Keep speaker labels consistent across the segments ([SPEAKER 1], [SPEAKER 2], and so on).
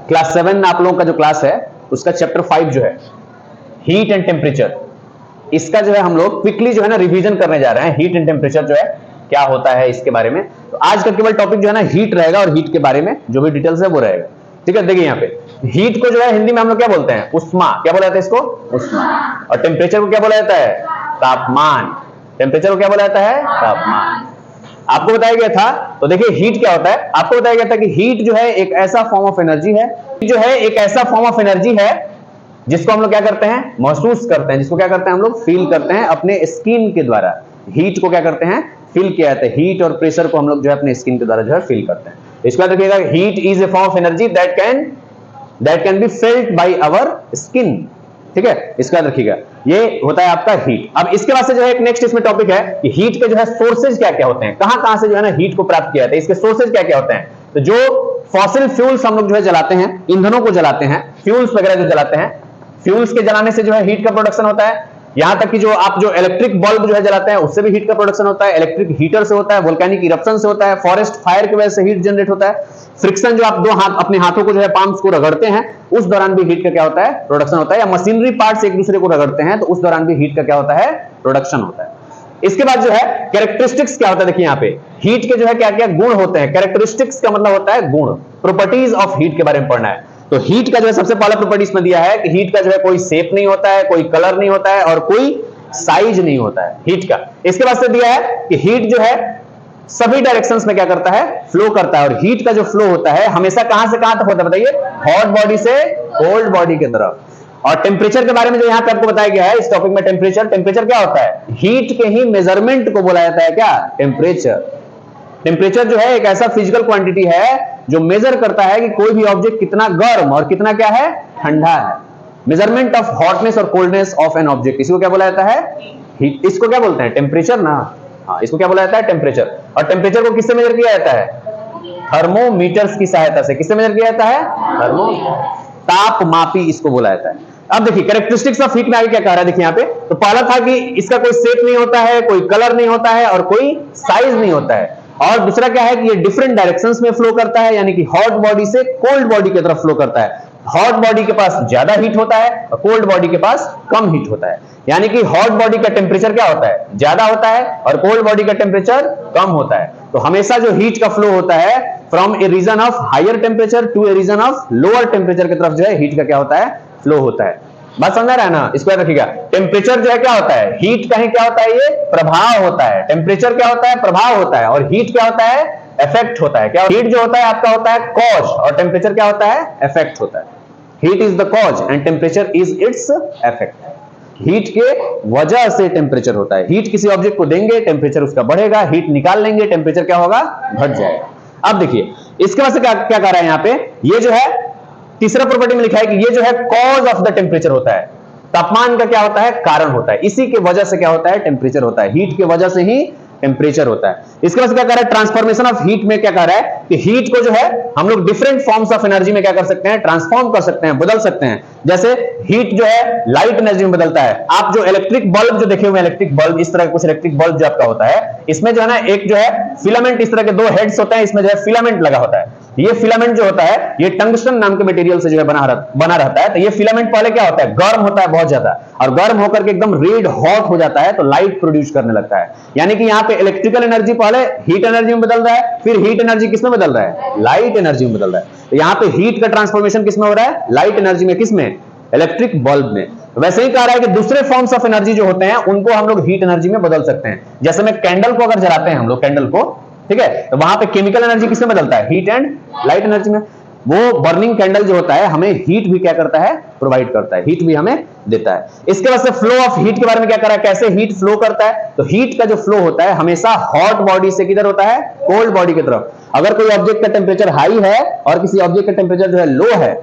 [SPEAKER 1] Class 7 आप लोगों का जो क्लास है उसका चैप्टर 5 जो है हीट एंड टेम्परेचर, इसका जो है हम लोग क्विकली जो है ना रिवीजन करने जा रहे हैं। हीट एंड टेम्परेचर जो है क्या होता है इसके बारे में। तो आज का केवल टॉपिक जो है ना हीट रहेगा और हीट के बारे में जो भी डिटेल्स है वो रहेगा। ठीक है, देखिए यहाँ पे हीट को जो है हिंदी में हम लोग क्या बोलते हैं, उष्मा। क्या बोला जाता है इसको, उष्मा। और टेम्परेचर को क्या बोला जाता है, तापमान। टेम्परेचर को क्या बोला जाता है, तापमान। आपको बताया गया था, तो देखिए हीट क्या होता है। आपको बताया गया था कि हीट जो है एक ऐसा फॉर्म ऑफ एनर्जी है, जो है एक ऐसा फॉर्म ऑफ एनर्जी है जिसको हम लोग क्या करते हैं, महसूस करते हैं, जिसको क्या करते हैं हम लोग फील करते हैं अपने स्किन के द्वारा। हीट को क्या करते हैं, फील किया जाता है। हीट और प्रेशर को हम लोग जो है अपने स्किन के द्वारा जो है फील करते हैं। इसके बाद देखिएगा, heat is a form of energy that can be felt by our skin. ठीक है, इसका याद रखिएगा, ये होता है आपका हीट। अब इसके बाद से जो है एक नेक्स्ट इसमें टॉपिक है कि हीट के जो है सोर्सेज क्या क्या होते हैं, कहां कहां से जो है ना हीट को प्राप्त किया जाता है, इसके सोर्सेज क्या क्या होते हैं। तो जो फॉसिल फ्यूल्स हम लोग जो है जलाते हैं, ईंधनों को जलाते हैं, फ्यूल्स वगैरह जो जलाते हैं, फ्यूल्स के जलाने से जो है हीट का प्रोडक्शन होता है। यहां तक कि जो आप जो इलेक्ट्रिक बल्ब जो है जलाते हैं उससे भी हीट का प्रोडक्शन होता है, इलेक्ट्रिक हीटर से होता है, वोल्केनिक इरप्शन से होता है, फॉरेस्ट फायर की वजह से हीट जनरेट होता है, फ्रिक्शन जो आप दो हाथ अपने हाथों को जो है पाम्स को रगड़ते हैं उस दौरान भी हीट का क्या होता है, प्रोडक्शन होता है, या मशीनरी पार्ट्स एक दूसरे को रगड़ते हैं तो उस दौरान भी हीट का क्या होता है, प्रोडक्शन होता है। इसके बाद जो है कैरेक्टरिस्टिक्स क्या होता है, देखिए यहाँ पे हीट के जो है क्या क्या गुण होते हैं। कैरेक्टरिस्टिक्स का मतलब होता है गुण, प्रॉपर्टीज ऑफ हीट के बारे में पढ़ना है। तो हीट का जो है सबसे पहला प्रॉपर्टीज में दिया है कि हीट का जो है कोई शेप नहीं होता है, कोई कलर नहीं होता है और कोई साइज नहीं होता है हीट का। इसके बाद से दिया है कि हीट जो है सभी डायरेक्शंस में क्या करता है, फ्लो करता है। और हीट का जो फ्लो होता है हमेशा कहां से कहां तक होता है बताइए, हॉट बॉडी से कोल्ड बॉडी की तरफ। और टेम्परेचर के बारे में जो यहां पे आपको बताया गया है इस टॉपिक में, टेम्परेचर क्या होता है, हीट के ही मेजरमेंट को बोला जाता है क्या, टेम्परेचर। टेम्परेचर जो है एक ऐसा फिजिकल क्वांटिटी है जो मेजर करता है कि कोई भी ऑब्जेक्ट कितना गर्म और कितना क्या है, ठंडा है। मेजरमेंट ऑफ हॉटनेस और कोल्डनेस ऑफ एन ऑब्जेक्ट, इसको क्या बोला जाता है, हीट। इसको क्या बोलते हैं, टेम्परेचर ना। हाँ, इसको क्या बोला जाता है, टेम्परेचर। और टेम्परेचर को किससे मेजर किया जाता है, थर्मोमीटर्स की सहायता से। किससे मेजर किया जाता है, तापमापी इसको बोला जाता है। अब देखिए कैरेक्टरिस्टिक्स ऑफ हीट में आगे क्या कह रहा है, देखिए यहाँ पे। तो पहला था कि इसका कोई शेप नहीं होता है, कोई कलर नहीं होता है और कोई साइज नहीं होता है। और दूसरा क्या है कि ये डिफरेंट डायरेक्शंस में फ्लो करता है, यानी कि हॉट बॉडी से कोल्ड बॉडी की तरफ फ्लो करता है। हॉट बॉडी के पास ज्यादा हीट होता है और कोल्ड बॉडी के पास कम हीट होता है। यानी कि हॉट बॉडी का टेम्परेचर क्या होता है, ज्यादा होता है और कोल्ड बॉडी का टेम्परेचर कम होता है। तो हमेशा जो हीट का फ्लो होता है from a region of higher temperature to a region of lower temperature की तरफ जो है हीट का क्या होता है, फ्लो होता है। बात समझ आ रहा है ना, इसको याद रखिएगा। टेम्परेचर जो है क्या होता है, हीट का ही क्या होता है, ये प्रभाव होता है। टेम्परेचर क्या होता है, प्रभाव होता है, और हीट क्या होता है, इफेक्ट होता है। क्या हीट जो होता है आपका होता है कॉज और टेम्परेचर क्या होता है, इफेक्ट होता है। Heat is the cause and temperature is its effect. Heat के वजह से टेम्परेचर होता है। हीट किसी ऑब्जेक्ट को देंगे, टेम्परेचर उसका बढ़ेगा, हीट निकाल लेंगे, टेम्परेचर क्या होगा, घट जाएगा। अब देखिए इसके बाद से क्या क्या कह रहा है यहाँ पे, ये जो है तीसरा प्रॉपर्टी में लिखा है कि ये जो है कॉज ऑफ द टेम्परेचर होता है। तापमान का क्या होता है, कारण होता है। इसी के वजह से क्या होता है, टेम्परेचर होता है। हीट के वजह से ही टेम्परेचर होता है। इसके बाद क्या कह रहा है, ट्रांसफॉर्मेशन ऑफ हीट में क्या कह रहा है कि हीट को जो है हम लोग डिफरेंट फॉर्म्स ऑफ एनर्जी में क्या कर सकते हैं, ट्रांसफॉर्म कर सकते हैं, बदल सकते हैं। जैसे हीट जो है लाइट एनर्जी में बदलता है। आप जो इलेक्ट्रिक बल्ब जो देखे हुए, इलेक्ट्रिक बल्ब, इस तरह कुछ इलेक्ट्रिक बल्ब जो आपका होता है, इसमें जो है ना एक जो है फिलामेंट, इस तरह के दो हेड्स होते हैं, इसमें जो है फिलामेंट लगा होता है। ये फिलामेंट जो होता है ये टंगस्टन नाम के मटेरियल से जो है बना रहता है। तो ये फिलामेंट पहले क्या होता है, गर्म होता है बहुत ज्यादा, और गर्म होकर के एकदम रेड हॉट हो जाता है तो लाइट प्रोड्यूस करने लगता है। यानी कि यहाँ पे इलेक्ट्रिकल एनर्जी पहले हीट एनर्जी में बदल रहा है, फिर हीट एनर्जी किसमें बदल रहा है, लाइट एनर्जी में बदल रहा है। तो यहाँ पे हीट का ट्रांसफॉर्मेशन किसमें हो रहा है, लाइट एनर्जी में, किसमें, इलेक्ट्रिक बल्ब में। वैसे ही कह रहा है कि दूसरे फॉर्म्स ऑफ एनर्जी जो होते हैं उनको हम लोग हीट एनर्जी में बदल सकते हैं। जैसे में कैंडल को अगर जलाते हैं हम लोग, कैंडल को, ठीक है, तो वहां पे केमिकल एनर्जी किसमें बदलता है, हीट एंड लाइट एनर्जी में। वो बर्निंग कैंडल जो होता है हमें हीट भी क्या करता है, प्रोवाइड करता है, हीट भी हमें देता है। इसके बाद से फ्लो ऑफ हीट के बारे में क्या कर रहा है, कैसे हीट फ्लो करता है। तो हीट का जो फ्लो होता है हमेशा हॉट बॉडी से किधर होता है, कोल्ड बॉडी की तरफ। अगर कोई ऑब्जेक्ट का टेम्परेचर हाई है और किसी ऑब्जेक्ट का टेम्परेचर जो है लो है,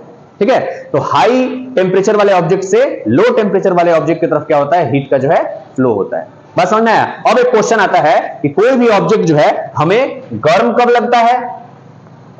[SPEAKER 1] ठीक है, तो हाई टेम्परेचर वाले ऑब्जेक्ट से लो टेम्परेचर वाले ऑब्जेक्ट की तरफ क्या होता है, हीट का जो है फ्लो होता है। बस समझ में आया। अब एक क्वेश्चन आता है कि कोई भी ऑब्जेक्ट जो है हमें गर्म कब लगता है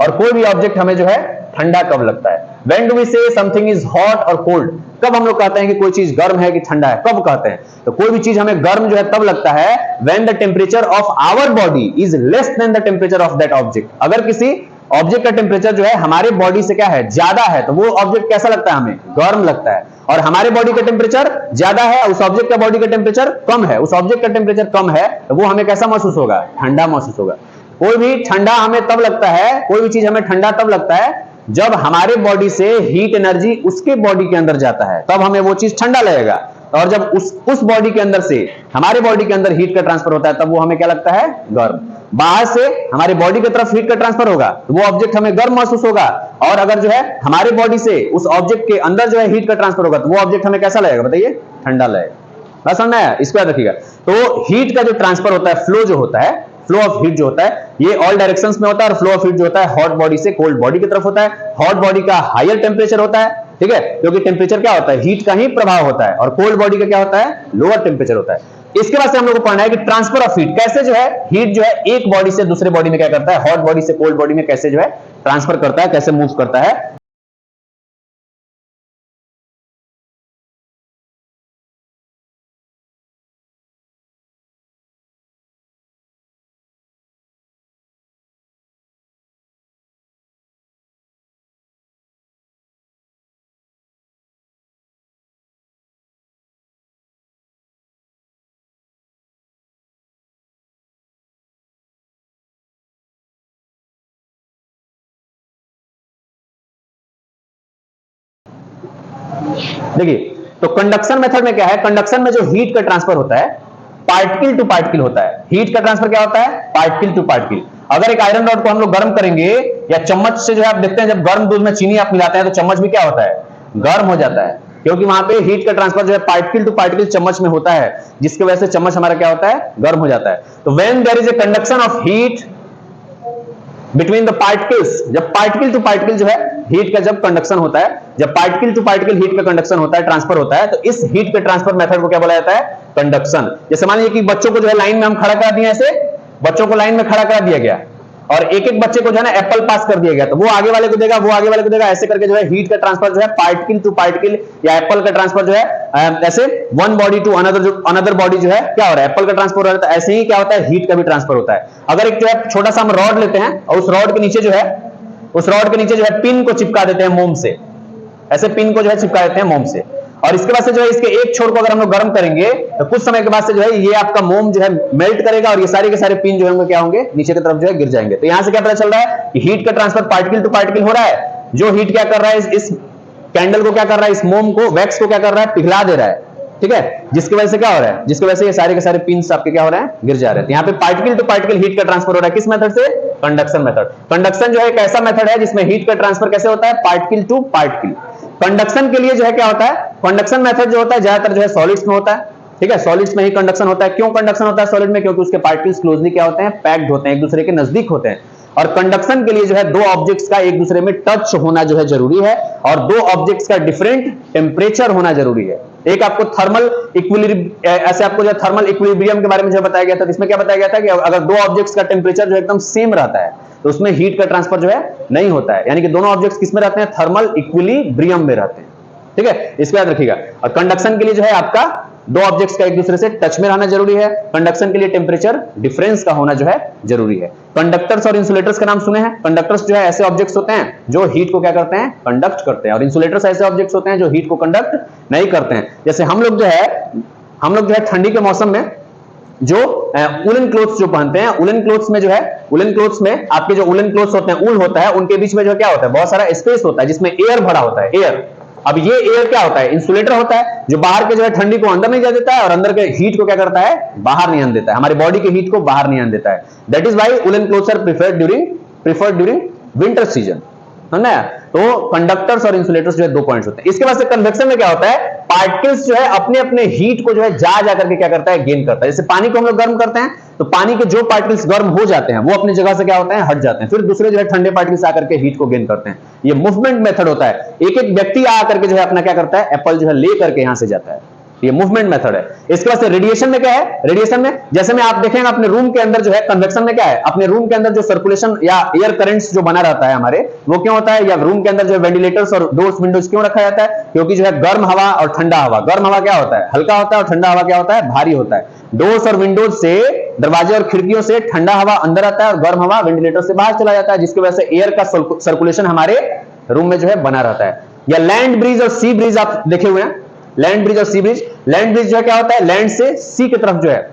[SPEAKER 1] और कोई भी ऑब्जेक्ट हमें जो है ठंडा कब लगता है। When do we say something is hot or cold? कब हम लोग कहते हैं कि कोई चीज गर्म है कि ठंडा है, कब कहते हैं। तो कोई भी चीज हमें गर्म जो है तब लगता है when the temperature of our body is less than the temperature of that object। अगर किसी ऑब्जेक्ट का टेम्परेचर जो है हमारे बॉडी से क्या है, ज्यादा है, तो वो ऑब्जेक्ट कैसा लगता है, हमें गर्म लगता है। और हमारे बॉडी का टेम्परेचर ज्यादा है, उस ऑब्जेक्ट का बॉडी का टेम्परेचर कम है, उस ऑब्जेक्ट का टेम्परेचर कम है, तो वो हमें कैसा महसूस होगा, ठंडा महसूस होगा। कोई भी ठंडा हमें तब लगता है, कोई भी चीज हमें ठंडा तब लगता है जब हमारे बॉडी से हीट एनर्जी उसके बॉडी के अंदर जाता है, तब हमें वो चीज ठंडा लगेगा। और जब उस बॉडी के अंदर से हमारे बॉडी के अंदर हीट का ट्रांसफर होता है, तब वो हमें क्या लगता है, गर्म। बाहर से हमारे बॉडी की तरफ हीट का ट्रांसफर होगा तो वो ऑब्जेक्ट हमें गर्म महसूस होगा, और अगर जो है हमारे बॉडी से उस ऑब्जेक्ट के अंदर जो है हीट का ट्रांसफर होगा तो वो ऑब्जेक्ट हमें कैसा लगेगा, बताइए, ठंडा लगेगा। बात समझ में आया? इसको याद रखिएगा। तो हीट का जो ट्रांसफर होता है, फ्लो जो होता है, फ्लो ऑफ हीट जो होता है, ये ऑल डायरेक्शंस में होता है। और फ्लो ऑफ हीट जो होता है हॉट बॉडी से कोल्ड बॉडी की तरफ होता है। हॉट बॉडी का हायर टेम्परेचर होता है, ठीक है, क्योंकि टेम्परेचर क्या होता है, हीट का ही प्रभाव होता है। और कोल्ड बॉडी का क्या होता है, लोअर टेम्परेचर होता है। इसके बाद से हम लोग को पढ़ना है कि ट्रांसफर ऑफ हीट कैसे जो है, हीट जो है एक बॉडी से दूसरे बॉडी में क्या करता है, हॉट बॉडी से कोल्ड बॉडी में कैसे जो है ट्रांसफर करता है, कैसे मूव करता है। देखिए, तो कंडक्शन मेथड में क्या है, कंडक्शन में जो हीट का ट्रांसफर होता है पार्टिकल टू पार्टिकल होता है। हीट का ट्रांसफर क्या होता है, पार्टिकल टू पार्टिकल। अगर एक आयरन रॉड को हम लोग गर्म करेंगे या चम्मच से जो है, आप देखते हैं जब गर्म दूध में चीनी आप मिलाते हैं तो चम्मच भी क्या होता है, गर्म हो जाता है, क्योंकि वहां पे हीट का ट्रांसफर जो है पार्टिकल टू पार्टिकल चम्मच में होता है, जिसकी वजह से चम्मच हमारा क्या होता है, गर्म हो जाता है। तो when there is a conduction of heat between the particles, जब पार्टिकल टू पार्टिकल जो है हीट का जब कंडक्शन होता है, जब पार्टिकल टू पार्टिकल हीट का कंडक्शन होता है, ट्रांसफर होता है, तो इस हीट के ट्रांसफर मेथड को क्या बोला जाता है, कंडक्शन। जैसे मान लीजिए कि बच्चों को जो है लाइन में हम खड़ा करा दिए, ऐसे बच्चों को लाइन में खड़ा करा दिया गया और एक एक बच्चे को जो है ना एप्पल पास कर दिया गया, तो वो आगे वाले को देगा, वो आगे वाले को देगा, ऐसे करके जो है हीट का ट्रांसफर जो है पार्टिकल टू पार्टिकल या एप्पल का ट्रांसफर जो है ऐसे one body to another body जो है क्या हो रहा है, एप्पल का ट्रांसफर हो रहा है। तो ऐसे ही क्या होता है, हीट का भी ट्रांसफर होता है। अगर एक जो है छोटा सा हम रॉड लेते हैं और उस रॉड के नीचे जो है, उस रॉड के नीचे जो है पिन को चिपका देते हैं मोम से, ऐसे पिन को जो है चिपका देते हैं मोम से, और इसके बाद से जो है इसके एक छोर को अगर हम लोग गर्म करेंगे तो कुछ समय के बाद से जो है ये आपका मोम जो है मेल्ट करेगा और ये सारे के सारे पिन जो होंगे क्या होंगे, नीचे की तरफ जो है गिर जाएंगे। तो यहां से क्या पता चल रहा है कि हीट का ट्रांसफर पार्टिकल टू पार्टिकल हो रहा है। जो हीट क्या कर रहा है, इस कैंडल को क्या कर रहा है, इस मोम को, वैक्स को क्या कर रहा है, पिघला दे रहा है, ठीक है, जिसकी वजह से क्या हो रहा है, जिसकी वजह से ये सारे के सारे पिन्स आपके क्या हो रहे हैं, गिर जा रहे हैं। तो यहाँ पे पार्टिकल टू पार्टिकल हीट का ट्रांसफर हो रहा है, किस मेथड से, कंडक्शन मेथड। कंडक्शन जो है एक ऐसा मेथड है जिसमें हीट का ट्रांसफर कैसे होता है, पार्टिकल टू पार्टिकल। कंडक्शन के लिए जो है क्या होता है, कंडक्शन मेथड जो होता है ज्यादातर जो है सॉलिड्स में होता है, ठीक है, सॉलिड्स में ही कंडक्शन होता है। क्यों कंडक्शन होता है सॉलिड में, क्योंकि उसके पार्टिकल्स क्लोजली क्या होते हैं, पैक्ड होते हैं, एक दूसरे के नजदीक होते हैं। और कंडक्शन के लिए जो है दो ऑब्जेक्ट्स का एक दूसरे में टच होना जो है जरूरी है, और दो ऑब्जेक्ट्स का डिफरेंट टेम्परेचर होना जरूरी है। एक आपको थर्मल इक्विलिब्रियम, ऐसे आपको जो थर्मल इक्विलिब्रियम के बारे में जो बताया गया था, इसमें क्या बताया गया था कि अगर दो ऑब्जेक्ट्स का टेम्परेचर जो एकदम सेम रहता है तो उसमें हीट का ट्रांसफर जो है नहीं होता है, यानी कि दोनों ऑब्जेक्ट्स किस में रहते हैं, थर्मल इक्विलिब्रियम में रहते हैं, ठीक है, इसको याद रखिएगा। और कंडक्शन के लिए जो है आपका दो ऑब्जेक्ट्स का एक दूसरे से टच में रहना जरूरी है। कंडक्शन के लिए टेम्परेचर डिफरेंस का होना जो है जरूरी है। कंडक्टर्स और इंसुलेटर्स का नाम सुने हैं। कंडक्टर्स जो है ऐसे ऑब्जेक्ट्स होते हैं जो हीट को क्या करते हैं, कंडक्ट करते हैं, और इंसुलेटर्स ऐसे ऑब्जेक्ट्स होते हैं जो हीट को कंडक्ट नहीं करते हैं। जैसे हम लोग जो है ठंडी के मौसम में जो उलन क्लोथ्स जो पहनते हैं, उलन क्लोथ्स में जो है, उलन क्लोथ्स में आपके जो उलन क्लोथ्स होते हैं, ऊल होता है, उनके बीच में जो क्या होता है, बहुत सारा स्पेस होता है जिसमें एयर भरा होता है, एयर। अब ये एयर क्या होता है, इंसुलेटर होता है, जो बाहर के जो है ठंडी को अंदर नहीं जा देता है और अंदर के हीट को क्या करता है, बाहर नहीं आने देता है, हमारी बॉडी के हीट को बाहर नहीं आने देता है। That is why woollen clothes are preferred during winter season, है ना। तो कंडक्टर्स और इंसुलेटर्स जो है दो पॉइंट्स होते हैं। इसके बाद से कन्वेक्शन में क्या होता है, पार्टिकल्स जो है अपने अपने हीट को जो है जा करके क्या करता है, गेन करता है। जैसे पानी को हम लोग गर्म करते हैं तो पानी के जो पार्टिकल्स गर्म हो जाते हैं वो अपनी जगह से क्या होते हैं, हट जाते हैं, फिर दूसरे जो है ठंडे पार्टिकल्स आकर के हीट को गेन करते हैं। ये मूवमेंट मेथड होता है। एक एक व्यक्ति आकर के जो है अपना क्या करता है, एप्पल जो है ले करके यहां से जाता है, ये मूवमेंट मेथड है। इसके बाद से रेडिएशन में क्या है, रेडिएशन में जैसे में आप देखेंगे अपने रूम के अंदर जो है, कन्वेक्शन में क्या है, अपने रूम के अंदर जो सर्कुलेशन या एयर करंट्स जो बना रहता है हमारे, वो क्यों होता है, या रूम के अंदर जो वेंटिलेटर्स और डोर्स विंडोज क्यों रखा जाता है, क्योंकि जो है गर्म हवा और ठंडा हवा, गर्म हवा क्या होता है, हल्का होता है, और ठंडा हवा क्या होता है, भारी होता है। डोर्स और विंडोज से दरवाजे और खिड़कियों से ठंडा हवा अंदर आता है और गर्म हवा वेंटिलेटर से बाहर चला जाता है, जिसकी वजह से एयर का सर्कुलेशन हमारे रूम में जो है बना रहता है। या लैंड ब्रिज और सी ब्रिज आप देखे हुए हैं, लैंड ब्रिज और सी ब्रिज। लैंड ब्रिज जो है क्या होता है, लैंड से सी की तरफ जो है,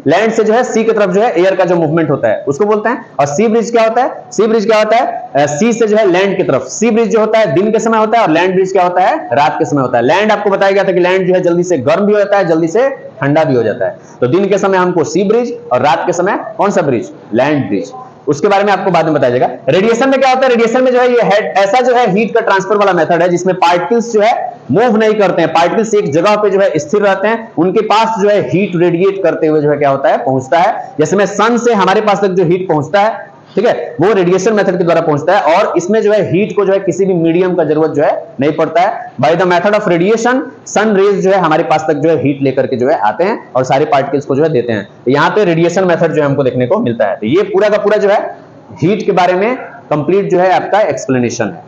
[SPEAKER 1] लैंड से जो है सी की तरफ जो है एयर का जो मूवमेंट होता है उसको बोलते हैं। और सी ब्रिज क्या होता है, सी ब्रिज क्या होता है, सी से जो है लैंड की तरफ। सी ब्रिज जो होता है दिन के समय होता है और लैंड ब्रिज क्या होता है, रात के समय होता है। लैंड आपको बताया गया था कि लैंड जो है जल्दी से गर्म भी हो जाता है, जल्दी से ठंडा भी हो जाता है। तो दिन के समय हमको सी ब्रिज और रात के समय कौन सा ब्रिज, लैंड ब्रिज। उसके बारे में आपको बाद में बताया जाएगा। रेडिएशन में क्या होता है, रेडिएशन में जो है ये ऐसा जो है हीट का ट्रांसफर वाला मेथड है जिसमें पार्टिकल्स जो है मूव नहीं करते हैं, पार्टिकल्स एक जगह पे जो है स्थिर रहते हैं, उनके पास जो है हीट रेडिएट करते हुए जो है क्या होता है, पहुंचता है। जैसे में सन से हमारे पास तक जो हीट पहुंचता है, ठीक है, वो रेडिएशन मेथड के द्वारा पहुंचता है। और इसमें जो है हीट को जो है किसी भी मीडियम का जरूरत जो है नहीं पड़ता है। By the method of radiation sun rays जो है हमारे पास तक जो है हीट लेकर के जो है आते हैं और सारे पार्टिकल्स को जो है देते हैं। तो यहाँ पे रेडिएशन मेथड जो है हमको देखने को मिलता है। तो ये पूरा का पूरा जो है हीट के बारे में कंप्लीट जो है आपका एक्सप्लेनेशन है।